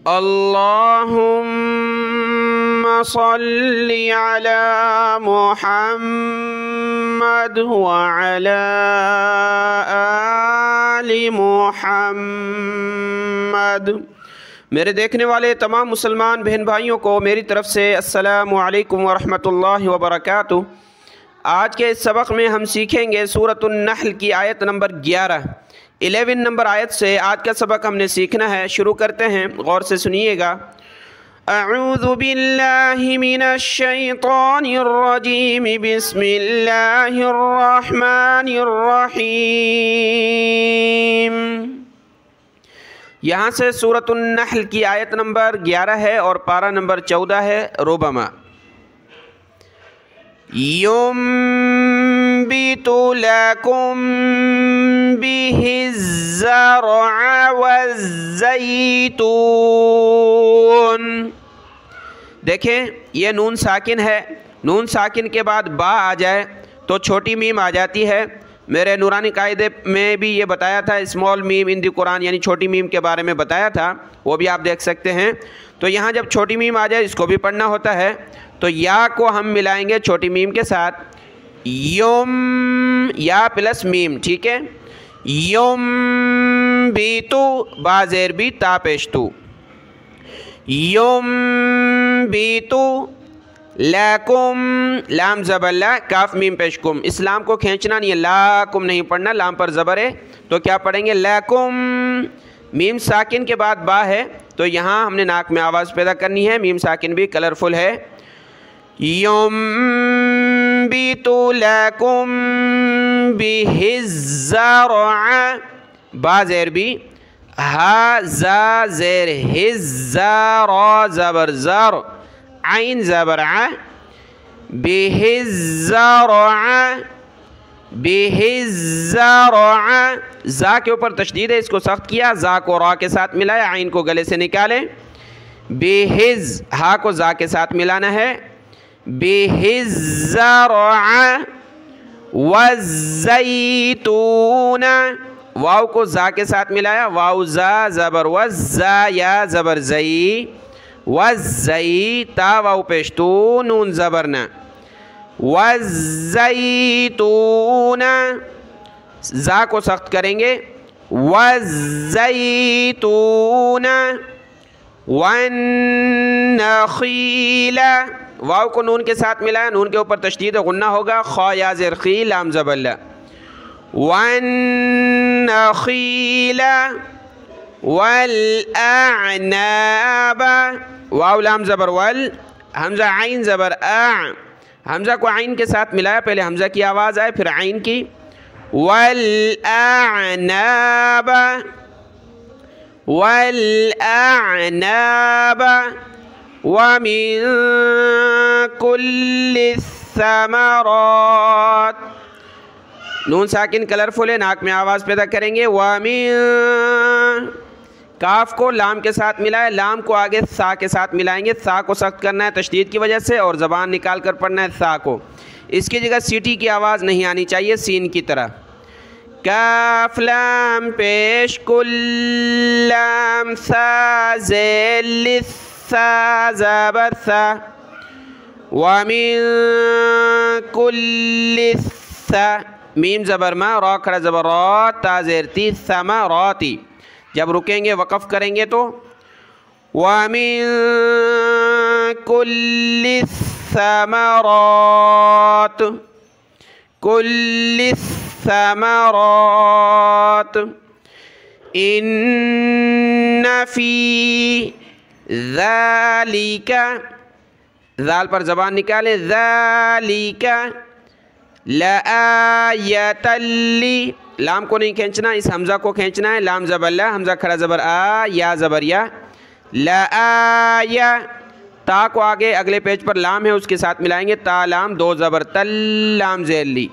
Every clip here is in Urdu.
اللہم صلی علی محمد وعلی آل محمد۔ میرے دیکھنے والے تمام مسلمان بہن بھائیوں کو میری طرف سے السلام علیکم ورحمۃ اللہ وبرکاتہ۔ آج کے اس سبق میں ہم سیکھیں گے سورۃ النحل کی آیت نمبر 11 نمبر آیت سے آج کا سبق ہم نے سیکھنا ہے۔ شروع کرتے ہیں، غور سے سنیے گا۔ اعوذ باللہ من الشیطان الرجیم، بسم اللہ الرحمن الرحیم۔ یہاں سے سورۃ النحل کی آیت نمبر 11 ہے اور پارہ نمبر 14 ہے۔ ربما ينبت لكم به الزرع والزيتون۔ دیکھیں یہ نون ساکن ہے، نون ساکن کے بعد با آ جائے تو چھوٹی میم آ جاتی ہے۔ میرے نورانی قاعدے میں بھی یہ بتایا تھا، اسمال میم ان دی قرآن یعنی چھوٹی میم کے بارے میں بتایا تھا، وہ بھی آپ دیکھ سکتے ہیں۔ تو یہاں جب چھوٹی میم آ جائے اس کو بھی پڑھنا ہوتا ہے، تو یا کو ہم ملائیں گے چھوٹی میم کے ساتھ، یم یا پلس میم، ٹھیک ہے۔ یم بیتو با زیر بی تا پیشتو، یم بیتو لیکم لام زبر لا کاف میم پیش کم۔ اس لام کو کھینچنا نہیں ہے، لاکم نہیں پڑھنا، لام پر زبر ہے تو کیا پڑھیں گے لیکم۔ میم ساکن کے بعد با ہے تو یہاں ہم نے ناک میں آواز پیدا کرنی ہے، میم ساکن بھی کلرفل ہے۔ ينبت لكم به الزرع با زیر بھی، ہا زا زیر ہزا را زبر زر عین زبر ع، به الزرع به الزرع، زا کے اوپر تشدید ہے، اس کو سخت کیا، زا کو را کے ساتھ ملایا، عین کو گلے سے نکالیں، بہز ہا کو زا کے ساتھ ملانا ہے، بِهِ الزَّرْعَ وَالزَّيْتُونَ، واو کو زا کے ساتھ ملایا، واو زا زبر وزا یا زبر زئی، وزئی تا واو پیشتو نون زبرنا، وَالزَّيْتُونَ زا کو سخت کریں گے، وَالزَّيْتُونَ وَالنَّخِيلَ، واو کو نون کے ساتھ ملایا، نون کے اوپر تشدید غنہ ہوگا، خا یا زیر خی لام زبر لا، وَالنَّخِيلَ وَالْأَعْنَابَ، واو لام زبر وال، حمزہ عین زبر اع، حمزہ کو عین کے ساتھ ملایا، پہلے حمزہ کی آواز آئے پھر عین کی، وَالْأَعْنَابَ وَالْأَعْنَابَ وَمِن كُلِّ الثَّمَرَاتِ، نون ساکن کلرفل ہے، ناک میں آواز پیدا کریں گے، وَمِن، کاف کو لام کے ساتھ ملائے، لام کو آگے سا کے ساتھ ملائیں گے، سا کو سخت کرنا ہے تشدید کی وجہ سے اور زبان نکال کر پڑھنا ہے سا کو، اس کی جگہ سیٹی کی آواز نہیں آنی چاہیے سین کی طرح۔ کاف لام پیش کل لام سا زیل سا زبر سا، وَمِن كُلِّ سا میم زبر ما، را کھڑا زبر را تا زیر تی ثمراتی، جب رکیں گے وقف کریں گے تو وَمِن كُلِّ الثَّمَرَاتِ كُلِّ الثَّمَرَاتِ إِنَّ فِي ذَلِكَ، ذال پر زبان نکالے، ذَلِكَ لَآیَةً لی، لام کو نہیں کھینچنا، اس حمزہ کو کھینچنا ہے، لام زبر لا، حمزہ کھڑا زبر آ یا زبر یا، لآیہ تا کو آگے اگلے پیج پر لام ہے اس کے ساتھ ملائیں گے، تا لام دو زبر تل لام زیر لی،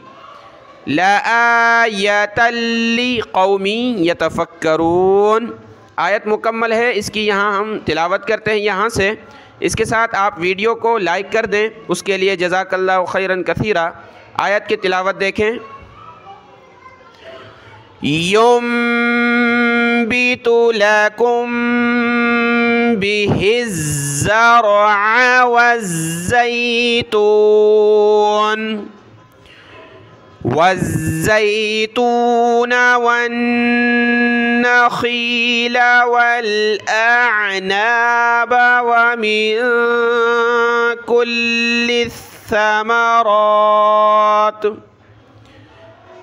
لآیَةً لِقَوْمٍ یتفکرون۔ آیت مکمل ہے، اس کی یہاں ہم تلاوت کرتے ہیں یہاں سے، اس کے ساتھ آپ ویڈیو کو لائک کر دیں، اس کے لیے جزاک اللہ خیرا کثیرا۔ آیت کی تلاوت دیکھیں۔ ينبت لكم به الزرع والزيتون والنخيل والأعناب ومن كل الثمرات.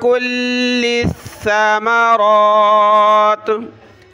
كل الثمرات.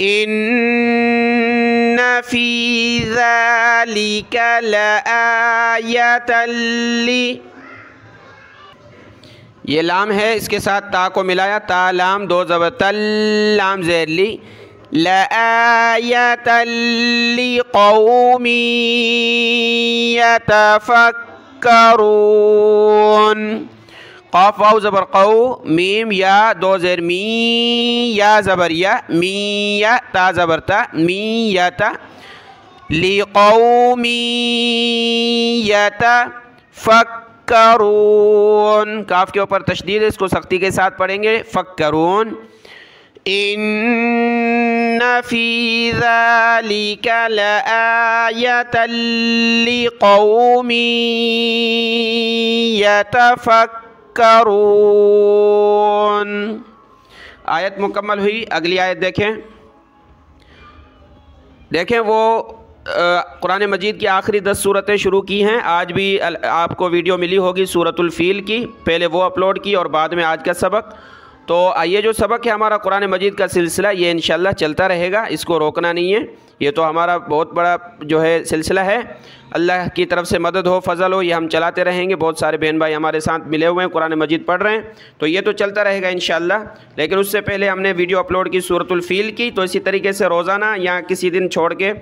إن في ذلك لآية لی. یہ لام ہے, اس کے ساتھ تا کو ملایا, تا لام دو زبر, تل لام زیر لی. لآیة لقوم يتفکرون. قاف واو زبر قو, میم یا دو زیر می, یا زبر یا, می یا تا زبر تا, می یا تا. لقوم یتفکرون. کاف کے اوپر تشدید ہے, اس کو سختی کے ساتھ پڑھیں گے. فکرون. ان فی ذلک لآیۃ لقوم یتفکرون. آیت مکمل ہوئی. اگلی آیت دیکھیں. وہ قرآن مجید کی آخری 10 صورتیں شروع کی ہیں. آج بھی آپ کو ویڈیو ملی ہوگی سورۃ الفیل کی, پہلے وہ اپلوڈ کی اور بعد میں آج کا سبق. تو یہ جو سبق ہے ہمارا قرآن مجید کا سلسلہ, یہ انشاءاللہ چلتا رہے گا, اس کو روکنا نہیں ہے. یہ تو ہمارا بہت بڑا جو ہے سلسلہ ہے. اللہ کی طرف سے مدد ہو, فضل ہو, یہ ہم چلاتے رہیں گے. بہت سارے بہن بھائی ہمارے ساتھ ملے ہوئے ہیں, قرآن مجید پڑھ رہے ہیں, تو یہ تو چلتا رہے گا انشاءاللہ. لیکن اس سے پہلے ہم نے ویڈیو اپلوڈ کی سورۃ الفیل کی, تو اسی طریقے سے روزانہ یا کسی دن چھوڑ کے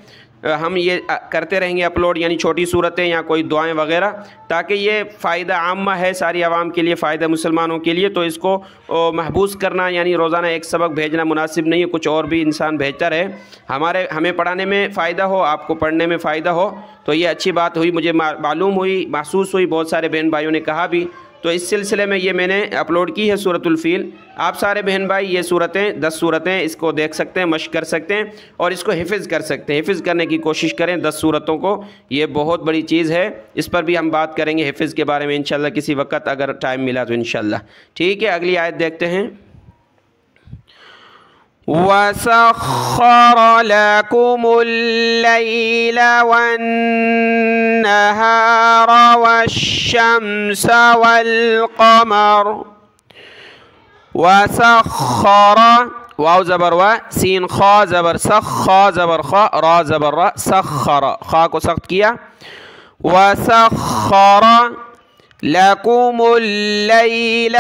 ہم یہ کرتے رہیں گے اپلوڈ, یعنی چھوٹی صورتیں یا کوئی دعائیں وغیرہ, تاکہ یہ فائدہ عامہ ہے, ساری عوام کے لیے فائدہ, مسلمانوں کے لیے. تو اس کو محفوظ کرنا, یعنی روزانہ ایک سبق بھیجنا مناسب نہیں ہے. کچھ اور بھی انسان بھیجتا رہے, ہمیں پڑھانے میں فائدہ ہو, آپ کو پڑھنے میں فائدہ ہو, تو یہ اچھی بات ہوئی. مجھے معلوم ہوئی, محسوس ہوئی, بہت سارے بہن بھائیوں نے کہا بھی. تو اس سلسلے میں یہ میں نے اپلوڈ کی ہے سورۃ الفیل. آپ سارے بہن بھائی یہ صورتیں 10 صورتیں اس کو دیکھ سکتے ہیں, مشق کر سکتے ہیں اور اس کو حفظ کر سکتے ہیں. حفظ کرنے کی کوشش کریں 10 صورتوں کو, یہ بہت بڑی چیز ہے. اس پر بھی ہم بات کریں گے حفظ کے بارے میں انشاءاللہ کسی وقت, اگر ٹائم ملا تو انشاءاللہ. ٹھیک ہے, اگلی آیت دیکھتے ہیں. وَسَخَّرَ لَكُمُ اللَّيْلَ وَالنَّهَارَ وَالشَّمْسَ وَالْقَمَرَ. وَسَخَّرَ واو زبر و, سین خا زبر سخ, خا زبر خا, را زبر را, سخر, خا کو سخت کیا. وَسَخَّرَ لَكُمُ اللَّيْلَ,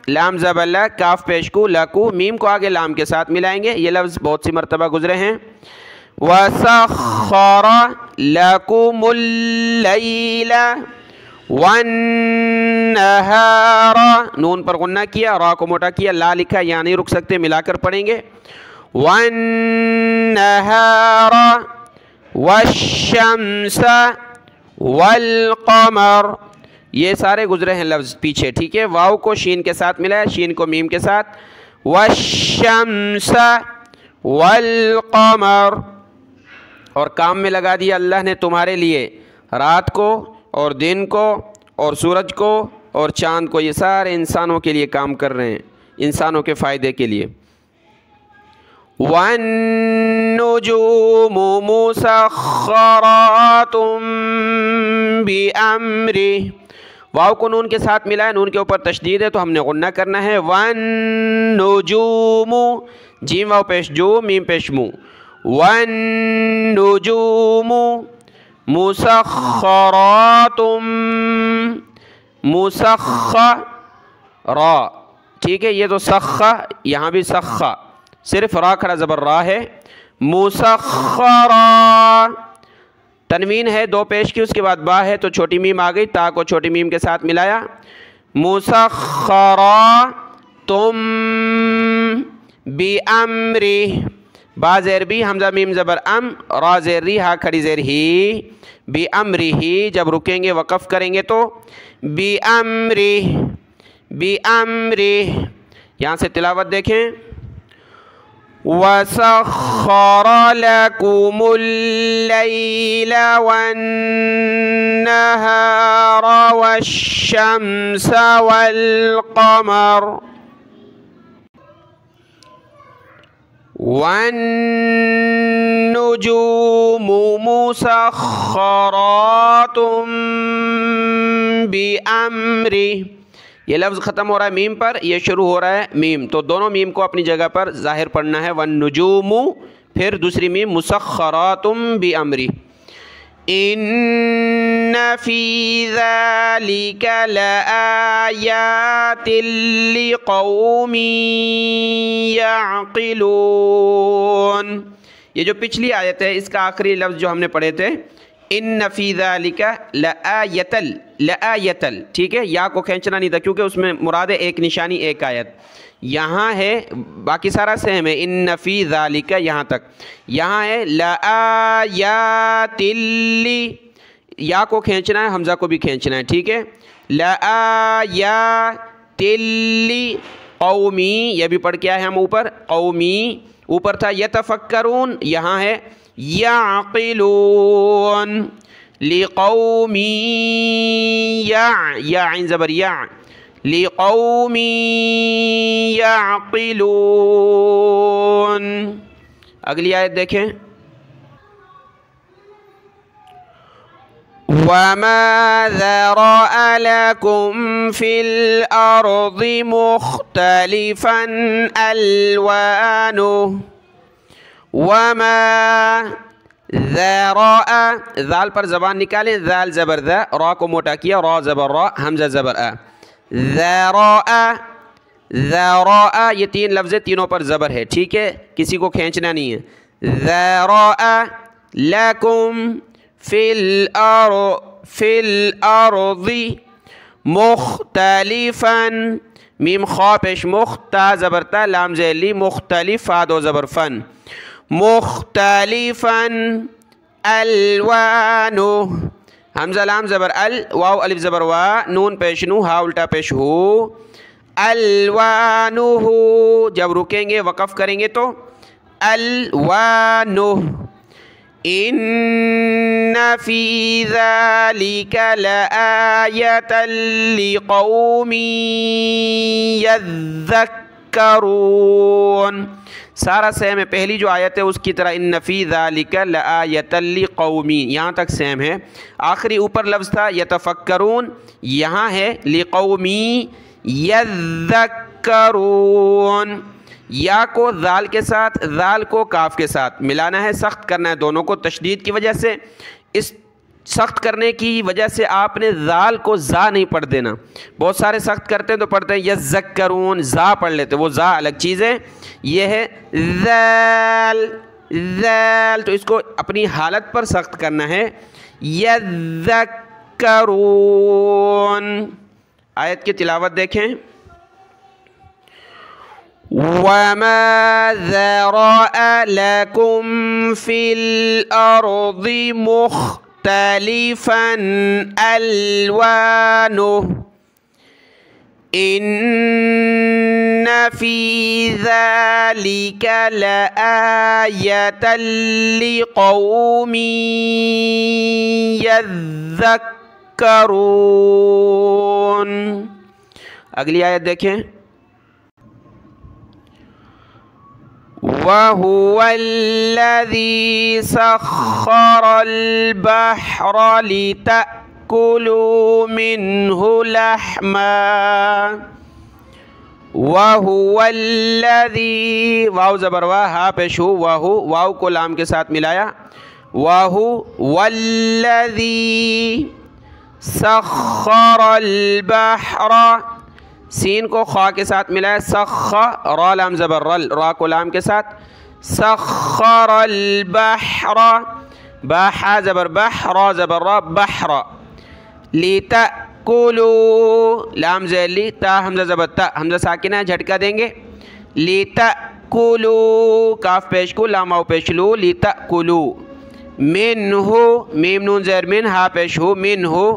لام زبر لا, کاف پیش کو, لکو, میم کو آگے لام کے ساتھ ملائیں گے. یہ لفظ بہت سی مرتبہ گزرے ہیں. وَسَخَّرَ لَكُمُ اللَّيْلَ وَالنَّهَارَ, نون پر غنہ کیا, را کو موٹا کیا, لا لکھا, یہاں نہیں رک سکتے, ملا کر پڑھیں گے. وَالنَّهَارَ وَالشَّمْسَ وَالْقَمَرَ, یہ سارے گزرے ہیں لفظ پیچھے. ٹھیک ہے, واو کو شین کے ساتھ ملایا, شین کو میم کے ساتھ. وَالشَّمْسَ وَالْقَمَرَ, اور کام میں لگا دیا اللہ نے تمہارے لیے رات کو اور دن کو اور سورج کو اور چاند کو. یہ سارے انسانوں کے لیے کام کر رہے ہیں, انسانوں کے فائدے کے لیے. وَالنُّجُومُ مُسَخَّرَاتٌ بِأَمْرِهِ, واو کو نون کے ساتھ ملا ہے, نون کے اوپر تشدید ہے تو ہم نے غنہ کرنا ہے. وَالنُّجُومُ, جیم واو پیش جو, میم پیش مو. وَالنُّجُومُ مُسَخَّرَاتٌ, مسخرا, ٹھیک ہے. یہ تو سخا, یہاں بھی سخا, صرف را کھڑا زبر را ہے. مسخرا, تنوین ہے دو پیش کی, اس کے بعد با ہے تو چھوٹی میم آ گئی, تا کو چھوٹی میم کے ساتھ ملایا. مسخراتم بِأَمْرِهِ, با زیر بی, حمزہ میم زبر ام, را زیر ری, ہا کھڑی زیر ہی. بِأَمْرِهِ, جب رکیں گے وقف کریں گے تو بِأَمْرِهِ, بِأَمْرِهِ. یہاں سے تلاوت دیکھیں. وسخر لكم الليل والنهار والشمس والقمر والنجوم مسخرات بأمره. یہ لفظ ختم ہو رہا ہے میم پر، یہ شروع ہو رہا ہے میم، تو دونوں میم کو اپنی جگہ پر ظاہر پڑھنا ہے. والنجوم پھر دوسری میم مسخرات بأمره. ان فی ذلک لآیات لقوم یعقلون. یہ جو پچھلی آیت ہے اس کا آخری لفظ جو ہم نے پڑھے تھے ان فی ذالک لآیتل، لآیتل، ٹھیک ہے، یا کو کھینچنا نہیں تھا کیونکہ اس میں مراد ہے ایک نشانی ایک آیت. یہاں ہے باقی سارا سیم ہے، ان فی ذالک یہاں تک. یہاں ہے لآیات لی، یا کو کھینچنا ہے، حمزہ کو بھی کھینچنا ہے، ٹھیک ہے. لآیات لی قومی، یہ بھی پڑھ کے آئے ہم اوپر، قومی اوپر تھا. یتفکرون یہاں ہے یعقلون. لقوم یا عین زبر یا، لقوم یعقلون. اگلی آیت دیکھیں. وَمَا ذَرَأَ لَكُمْ فِي الْأَرْضِ مُخْتَلِفًا أَلْوَانُهُ. وَمَا ذَرَأَ، ذال پر زبان نکالیں، ذال زبر ذا، را کو موٹا کیا، را زبر را، حمزہ زبر آ. ذَرَأَ، ذَرَأَ، یہ تین لفظ تینوں پر زبر ہے، ٹھیک ہے، کسی کو کھینچنا نہیں ہے. ذَرَأَ لَكُمْ فِي الْأَرْضِ مُخْتَلِفًا، میم خا پیش مختا زبر تا، لام ذیلی، مختلف فادو زبر فن، مختلفاً الوانو، حمزہ لام زبر ال، واو الف زبر وا، نون پیش نو، ہا الٹا پیش ہو، الوانو. جب رکیں گے وقف کریں گے تو الوانو. ان فی ذالک لآیۃ لقوم یذکرون. سارا سیم ہے، پہلی جو آیت ہے اس کی طرح ان فی ذالک لآیۃ لقوم، یہاں تک سیم ہے. آخری اوپر لفظ تھا یتفکرون، یہاں ہے لقوم یذکرون. یا کو ذال کے ساتھ، ذال کو کاف کے ساتھ ملانا ہے، سخت کرنا ہے دونوں کو تشدید کی وجہ سے. اس سخت کرنے کی وجہ سے آپ نے ذال کو زا نہیں پڑھ دینا. بہت سارے سخت کرتے ہیں تو پڑھتے ہیں یذکرون، زا پڑھ لیتے، وہ زا الگ چیز ہے، یہ ہے ذال. ذال تو اس کو اپنی حالت پر سخت کرنا ہے، یذکرون. آیت کی تلاوت دیکھیں. وَمَا ذَرَأَ لَكُمْ فِي الْأَرْضِ مُخْتَلِفًا أَلْوَانُهُ إِنَّ فِي ذَلِكَ لَآيَةً لِقَوْمٍ يَذَّكَّرُونَ. اگلی آیت دیکھیں. وَهُوَ الَّذِي سَخَّرَ الْبَحْرَ لِتَأْكُلُوا مِنْهُ لَحْمًا. وَهُوَ الَّذِي، واو زبر وا، ہا پیش ہو، وَهُ، واو کو لام کے ساتھ ملایا، وَهُوَ الَّذِي سَخَّرَ الْبَحْرَ، سین کو خا کے ساتھ ملایا، سخ، را لام زبر رل، را کو لام کے ساتھ، سخر البحر، بحا زبر بح، را زبر را، بحر. لِتَأْكُلُوا، لام ذیلی، تا حمزہ زبر تا، حمزہ ساکنہ جھٹکا دیں گے. لِتَأْكُلُوا، کاف پیش کو، لام او پیش لو، لِتَأْكُلُوا. مِنْهُ، میم نون زیر من، ہا پیش ہو، مِنْهُ.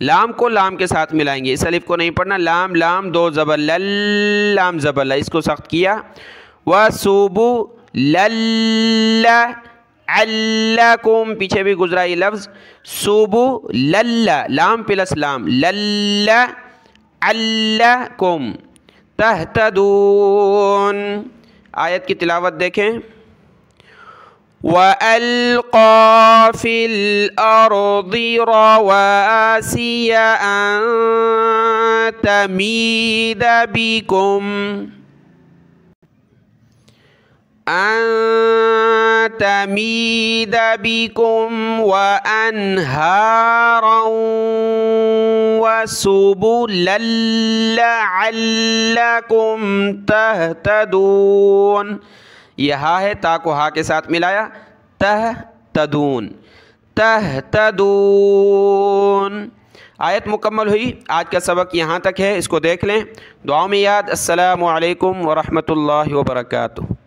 لام کو لام کے ساتھ ملائیں گے، اس الف کو نہیں پڑھنا، لام لام دو زبر لل، لام زبر ل، اس کو سخت کیا. وَسُبُلَلَّ عَلَّكُمْ، پیچھے بھی گزرا یہ لفظ، سُبُلَلَّ لام پلس لام، لَلَّ عَلَّكُمْ تَهْتَدُونَ. آیت کی تلاوت دیکھیں. وَأَلْقَى فِي الْأَرْضِ رَوَاسِيَ أَن تَمِيدَ بِكُمْ وَأَنْهَارًا وَسُبُلًا لَعَلَّكُمْ تَهْتَدُونَ. یہ ہا ہے، تا کو ہا کے ساتھ ملایا، تہتدون، تہتدون. آیت مکمل ہوئی. آج کا سبق یہاں تک ہے، اس کو دیکھ لیں، دعاؤں میں یاد. السلام علیکم ورحمۃ اللہ وبرکاتہ.